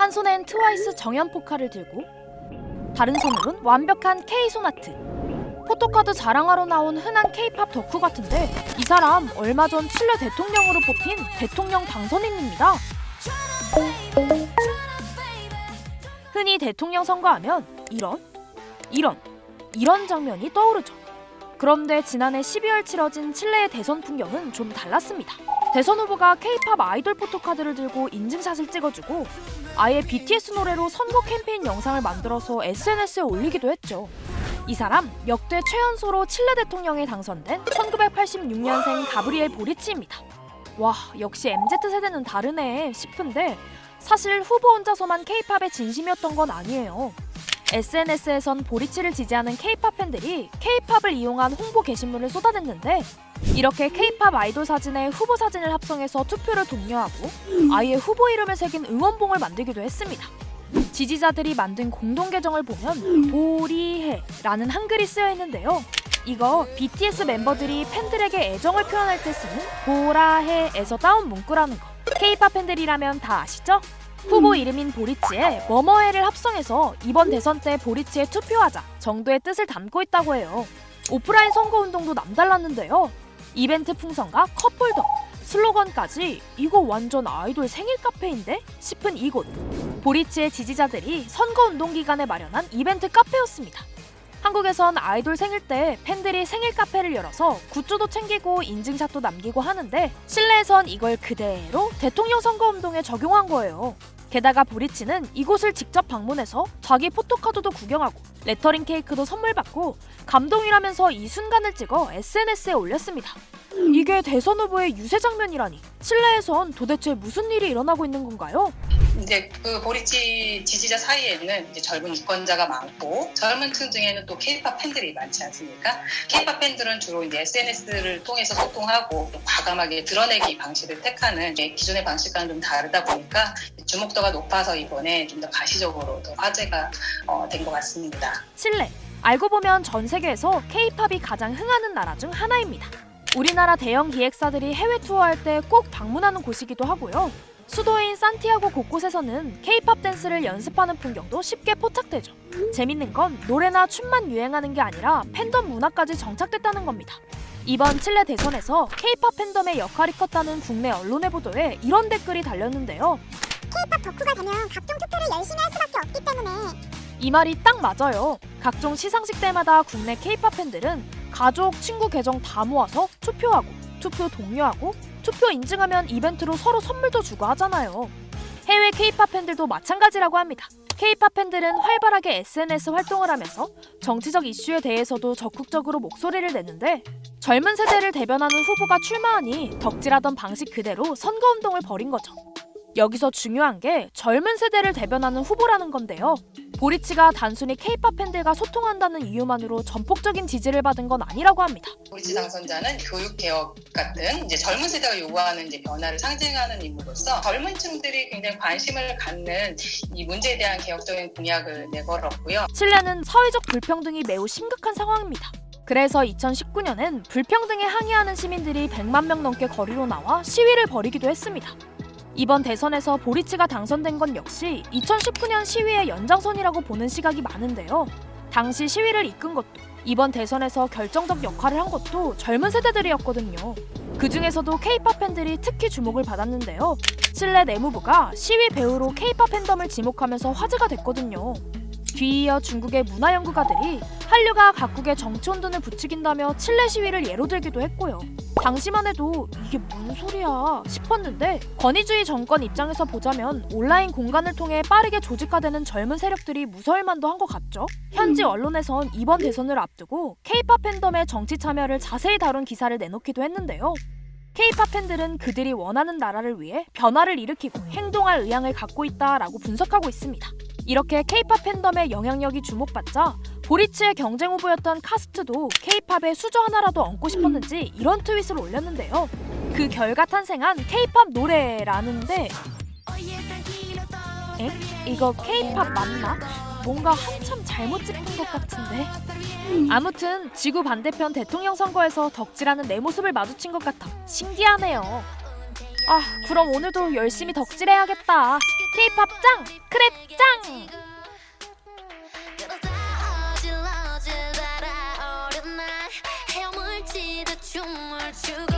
한 손엔 트와이스 정연 포카를 들고 다른 손으론 완벽한 K손아트. 포토카드 자랑하러 나온 흔한 K-팝 덕후 같은데 이 사람 얼마 전 칠레 대통령으로 뽑힌 대통령 당선인입니다. 흔히 대통령 선거하면 이런 장면이 떠오르죠. 그런데 지난해 12월 치러진 칠레의 대선 풍경은 좀 달랐습니다. 대선 후보가 K-팝 아이돌 포토카드를 들고 인증샷을 찍어주고 아예 BTS 노래로 선거 캠페인 영상을 만들어서 SNS에 올리기도 했죠. 이 사람 역대 최연소로 칠레 대통령에 당선된 1986년생 가브리엘 보리치입니다. 와, 역시 MZ세대는 다르네 싶은데 사실 후보 혼자서만 K-팝에 진심이었던 건 아니에요. SNS에선 보리치를 지지하는 K-팝 팬들이 K-팝을 이용한 홍보 게시물을 쏟아냈는데 이렇게 K-팝 아이돌 사진에 후보 사진을 합성해서 투표를 독려하고 아예 후보 이름을 새긴 응원봉을 만들기도 했습니다. 지지자들이 만든 공동 계정을 보면 보리해라는 한글이 쓰여 있는데요. 이거 BTS 멤버들이 팬들에게 애정을 표현할 때 쓰는 보라해에서 따온 문구라는 거. K-팝 팬들이라면 다 아시죠? 후보 이름인 보리치에 뭐뭐해를 합성해서 이번 대선 때 보리치에 투표하자 정도의 뜻을 담고 있다고 해요. 오프라인 선거운동도 남달랐는데요. 이벤트 풍선과 컵홀더, 슬로건까지 이거 완전 아이돌 생일 카페인데? 싶은 이곳. 보리치의 지지자들이 선거운동 기간에 마련한 이벤트 카페였습니다. 한국에선 아이돌 생일 때 팬들이 생일 카페를 열어서 굿즈도 챙기고 인증샷도 남기고 하는데 실내에선 이걸 그대로 대통령 선거운동에 적용한 거예요. 게다가 보리치는 이곳을 직접 방문해서 자기 포토카드도 구경하고 레터링 케이크도 선물 받고 감동이라면서 이 순간을 찍어 SNS에 올렸습니다. 이게 대선 후보의 유세 장면이라니 칠레에선 도대체 무슨 일이 일어나고 있는 건가요? 이제 그 보리치 지지자 사이에는 이제 젊은 유권자가 많고 젊은 층 중에는 또 K-팝 팬들이 많지 않습니까? K-팝 팬들은 주로 이제 SNS를 통해서 소통하고 과감하게 드러내기 방식을 택하는 기존의 방식과는 좀 다르다 보니까 주목도가 높아서 이번에 좀 더 가시적으로 더 화제가 된 것 같습니다. 칠레, 알고 보면 전 세계에서 K-팝이 가장 흥하는 나라 중 하나입니다. 우리나라 대형 기획사들이 해외 투어할 때 꼭 방문하는 곳이기도 하고요. 수도인 산티아고 곳곳에서는 K-팝 댄스를 연습하는 풍경도 쉽게 포착되죠. 재밌는 건 노래나 춤만 유행하는 게 아니라 팬덤 문화까지 정착됐다는 겁니다. 이번 칠레 대선에서 K-팝 팬덤의 역할이 컸다는 국내 언론의 보도에 이런 댓글이 달렸는데요. K-팝 덕후가 되면 각종 투표를 열심히 할 수밖에 없기 때문에. 이 말이 딱 맞아요. 각종 시상식 때마다 국내 K-팝 팬들은 가족, 친구 계정 다 모아서 투표하고 투표 독려하고 투표 인증하면 이벤트로 서로 선물도 주고 하잖아요. 해외 K-팝 팬들도 마찬가지라고 합니다. K-팝 팬들은 활발하게 SNS 활동을 하면서 정치적 이슈에 대해서도 적극적으로 목소리를 내는데 젊은 세대를 대변하는 후보가 출마하니 덕질하던 방식 그대로 선거운동을 벌인 거죠. 여기서 중요한 게 젊은 세대를 대변하는 후보라는 건데요. 보리치가 단순히 K-팝 팬들과 소통한다는 이유만으로 전폭적인 지지를 받은 건 아니라고 합니다. 보리치 당선자는 교육 개혁 같은 이제 젊은 세대가 요구하는 이제 변화를 상징하는 인물로서 젊은 층들이 굉장히 관심을 갖는 이 문제에 대한 개혁적인 공약을 내걸었고요. 칠레는 사회적 불평등이 매우 심각한 상황입니다. 그래서 2019년엔 불평등에 항의하는 시민들이 100만 명 넘게 거리로 나와 시위를 벌이기도 했습니다. 이번 대선에서 보리치가 당선된 건 역시 2019년 시위의 연장선이라고 보는 시각이 많은데요. 당시 시위를 이끈 것도 이번 대선에서 결정적 역할을 한 것도 젊은 세대들이었거든요. 그 중에서도 K-팝 팬들이 특히 주목을 받았는데요. 칠레 내무부가 시위 배우로 K-팝 팬덤을 지목하면서 화제가 됐거든요. 뒤이어 중국의 문화연구가들이 한류가 각국의 정치 혼돈을 부추긴다며 칠레 시위를 예로 들기도 했고요. 당시만 해도 이게 뭔 소리야 싶었는데 권위주의 정권 입장에서 보자면 온라인 공간을 통해 빠르게 조직화되는 젊은 세력들이 무서울 만도 한 것 같죠? 현지 언론에선 이번 대선을 앞두고 K-팝 팬덤의 정치 참여를 자세히 다룬 기사를 내놓기도 했는데요. K-팝 팬들은 그들이 원하는 나라를 위해 변화를 일으키고 행동할 의향을 갖고 있다라고 분석하고 있습니다. 이렇게 K-팝 팬덤의 영향력이 주목받자 보리치의 경쟁 후보였던 카스트도 K-팝의 수저 하나라도 얹고 싶었는지 이런 트윗을 올렸는데요. 그 결과 탄생한 K-팝 노래라는데 이거 K-팝 맞나? 뭔가 한참 잘못 짚은 것 같은데. 아무튼 지구 반대편 대통령 선거에서 덕질하는 내 모습을 마주친 것 같아 신기하네요. 아, 그럼 오늘도 열심히 덕질해야겠다. K-팝 짱! 크랩 짱! 헤엄을 치듯 춤을 추고